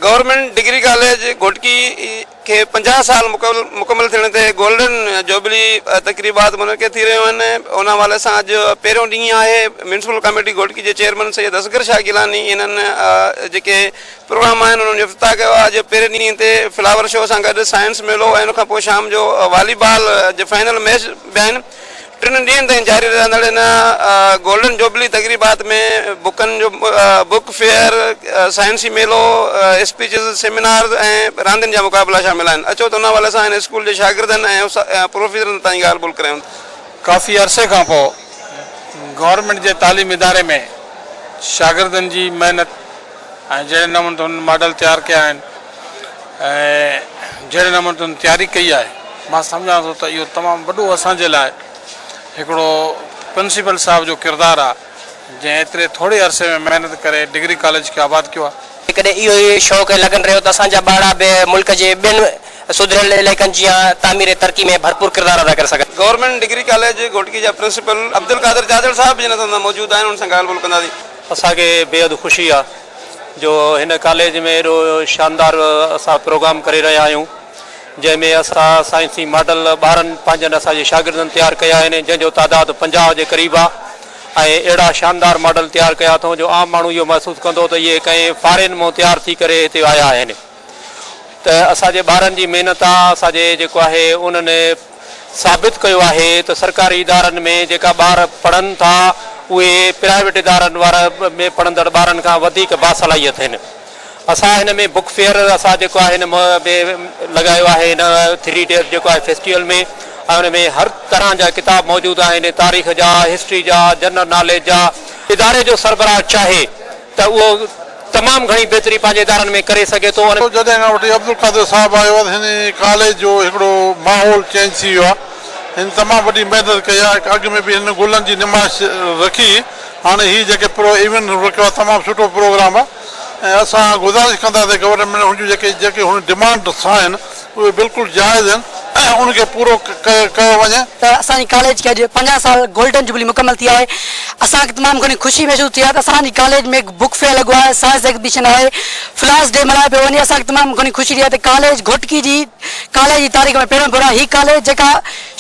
Government degree college Ghotki के 50 साल मुकम्मल थियण ते गोल्डन जुबली तकरीबात मुनक़िद थी रहियूं आहिनि। उन हवाले सां अॼु पहिरियों ॾींहुं आहे। म्यूनिसिपल कमेटी घोटकी जे चेयरमैन सैयद असगर शाह गिलानी इन्हनि जेके प्रोग्राम आहिनि उन्हनि जो इफ़्तिताह कयो आहे। अॼु पहिरें ॾींहं ते फ्लावर शो सां गॾु साइंस मेलो ऐं उन खां पोइ शाम जो वॉलीबॉल जो फाइनल मैच बि आहिनि। 3 ॾींहंनि ताईं जारी रहंदड़ इन गोल्डन जुबली तकरीबात में बुकनि जो बुक फेयर, साइंसी मेलो, स्पीचिस, सेमिनार ऐं रांदियुनि जा मुक़ाबिला शामिल आहिनि। अचो त उन हवाले सां हिन स्कूल जे शागिर्दनि ऐं प्रोफेसरनि ताईं ॻाल्हि ॿोल करियूं। काफ़ी अरसे खां पोइ गवर्नमेंट जे तालीम इदारे में शागिर्दनि जी महिनत ऐं जहिड़े नमूने हुननि मॉडल तयारु कया आहिनि ऐं जहिड़े नमूने हुननि तयारी कई आहे, मां सम्झां थो त इहो तमामु वॾो असांजे लाइ हिकिड़ो प्रिंसिपल साहब जो किरदारु आहे जंहिं एतिरे थोरे अरसे में महिनत करे डिग्री कॉलेज खे आबाद कयो आहे। जेकॾहिं इहो ई शौक़ु लॻनि रहियो त असांजा ॿार बि मुल्क जे ॿियनि सुधरियल इलाइक़नि जी तामीर तरक़ी में भरपूर किरदारु अदा करे सघनि। गवर्नमेंट डिग्री कॉलेज घोटकी जा प्रिंसिपल अब्दुल कादिर जादड़ साहब जिन सां मौजूदु आहिनि, उन सां ॻाल्हि ॿोल कंदासीं। असांखे बेहद ख़ुशी आहे जो हिन कॉलेज में एॾो शानदार असां प्रोग्राम करे रहिया आहियूं जंहिंमें असां साइंसी मॉडल ॿारनि पंहिंजनि असांजे शागिर्दनि तयारु कया आहिनि जंहिंजो तादादु 50 जे क़रीब आहे ऐं अहिड़ा शानदार मॉडल तयारु कया अथऊं जो आम माण्हू इहो महसूसु कंदो त इहे कंहिं फॉरेन मां तयारु थी करे हिते आया आहिनि। त असांजे ॿारनि जी महिनत आहे, असांजे जेको आहे उन्हनि साबित कयो आहे त सरकारी इदारनि में जेका ॿार पढ़नि था उहे प्राइवेट इदारनि वारा में पढ़ंदड़ ॿारनि खां वधीक बासलाहियत आहिनि। असां हिन में बुक फेयर असां जेको आहे हिन में लॻायो आहे, हिन 3 डेज़ जेको आहे फेस्टिवल में, ऐं हुन में हर तरह जा किताब मौजूदु आहिनि, तारीख़ जा, हिस्ट्री जा, जनरल नॉलेज जा। इदारे जो सरबराह चाहे त उहो तमामु घणी बहितरी पंहिंजे इदारनि में करे सघे थो। जॾहिं खां वठी अब्दुल कादिर साहिबु आयो आहे हिन कॉलेज जो हिकिड़ो माहौल चेंज थी वियो आहे। हिन तमामु वॾी महिनत कई आहे। अॻु में बि हिन गुलनि जी नुमाइश रखी, हाणे हीअ जेके इवेंट रखियो आहे तमामु सुठो प्रोग्राम आहे ऐं असां गुज़ारिश कंदासीं गवर्नमेंट हुन जेके हुन डिमांड्स आहिनि उहे बिल्कुलु जाइज़ आहिनि ऐं उनखे पूरो कयो वञे। त असांजी कॉलेज खे अॼु 50 साल गोल्डन जुबली मुकमल थी आहे। असांखे तमामु घणी ख़ुशी महसूसु थी आहे त असांजी कॉलेज में बुक फेयर लॻो आहे, साइंस एग्ज़िबिशन आहे, फ्लावर्स डे मल्हायो पियो वञे। असांखे तमामु घणी ख़ुशी थी आहे त कॉलेज घोटकी जी कॉलेज जी तारीख़ में पहिरियों भेरो हीअ कॉलेज जेका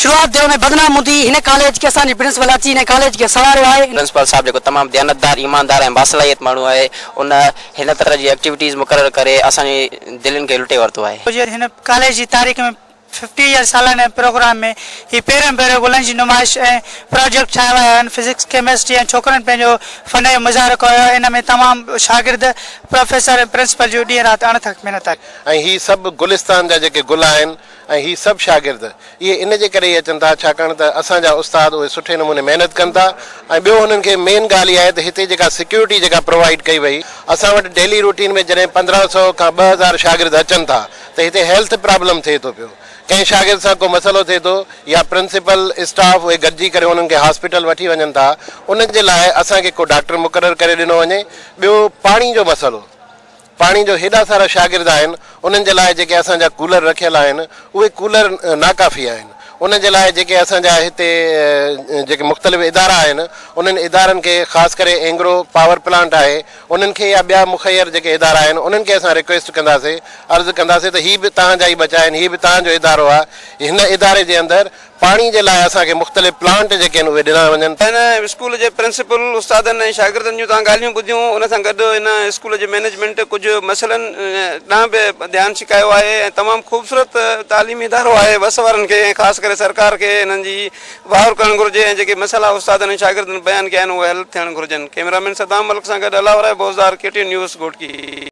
शुरूआत दौर में बदनाम हूंदी, हिन कॉलेज खे असांजी प्रिंसिपल अची हिन कॉलेज खे संवारियो आहे। प्रिंसिपल साहब जेको तमामु दयानतदार, ईमानदार ऐं बासलाहियत माण्हू आहे, उन हिन तरह जी एक्टिविटीज़ मुक़ररु करे असांजी दिलनि खे लुटे वरितो आहे। हिन कॉलेज जी तारीख़ में 50 ईयर सालाना प्रोग्राम में ही पहिरियों भेरो गुलनि जी नुमाइश ऐं प्रोजेक्ट ठाहिया विया आहिनि। फिज़िक्स, केमिस्ट्री ऐं छोकिरनि पंहिंजो फ़न जो मुज़ाहिरो कयो। इन में तमामु शागिर्द, प्रोफेसर ऐं प्रिंसिपल जो ॾींहुं राति अणथक महिनत आहे। ऐं हीअ सभु गुलिस्तान जा जेके गुल आहिनि ऐं हीअ सभु शागिर्द इहे इन जे करे ई अचनि था छाकाणि त असांजा उस्ताद उहे सुठे नमूने महिनत कनि था। ऐं ॿियो हुननि खे मेन ॻाल्हि इहा आहे त हिते जेका सिक्योरिटी जेका प्रोवाइड कई वई, असां वटि डेली रूटीन में जॾहिं 1500 खां 2000 शागिर्द अचनि था त हिते हेल्थ प्रॉब्लम थिए थो पियो। कंहिं शागिर्द सां को मसइलो थिए थो या प्रिंसिपल स्टाफ उहे गॾिजी करे उन्हनि खे हॉस्पिटल वठी वञनि था, उन्हनि जे लाइ असांखे को डॉक्टर मुक़ररु करे ॾिनो वञे। ॿियो पाणी जो मसइलो, पाणी जो हेॾा सारा शागिर्द आहिनि, उन्हनि जे लाइ जेके असांजा कूलर रखियल आहिनि उहे कूलर नाकाफ़ी आहिनि। उन जे लाइ जेके असांजा हिते जेके मुख़्तलिफ़ इदारा आहिनि उन्हनि इदारनि खे ख़ासि करे एंग्रो पावर प्लांट आहे उन्हनि खे या ॿिया मुखैर जेके इदारा आहिनि उन्हनि खे असां रिक्वेस्ट कंदासीं, अर्ज़ु कंदासीं त हीअ बि तव्हांजा ई बचा आहिनि, हीअ बि तव्हांजो इदारो आहे। हिन इदारे जे अंदरि पाणी जे लाइ असांखे मुख़्तलिफ़ प्लांट जेके आहिनि उहे ॾिना वञनि। हिन स्कूल जे प्रिंसिपल, उस्तादनि ऐं शागिर्दनि जूं तव्हां ॻाल्हियूं ॿुधियूं। उन सां गॾु हिन स्कूल जे मैनेजमेंट कुझु मसइलनि ॾांहुं बि ध्यानु छिकायो आहे ऐं तमामु ख़ूबसूरत तालीमी इदारो आहे। बस वारनि खे ऐं ख़ासि करे सरकार खे हिननि जी वाहर करणु घुरिजे ऐं जेके मसइला उस्तादनि ऐं शागिर्दनि बयानु कया आहिनि उहे हल थियणु घुरिजनि। कैमरामैन सदाम मलिक सां गॾु अलावर बोज़दार, KTN न्यूज़ घोटकी।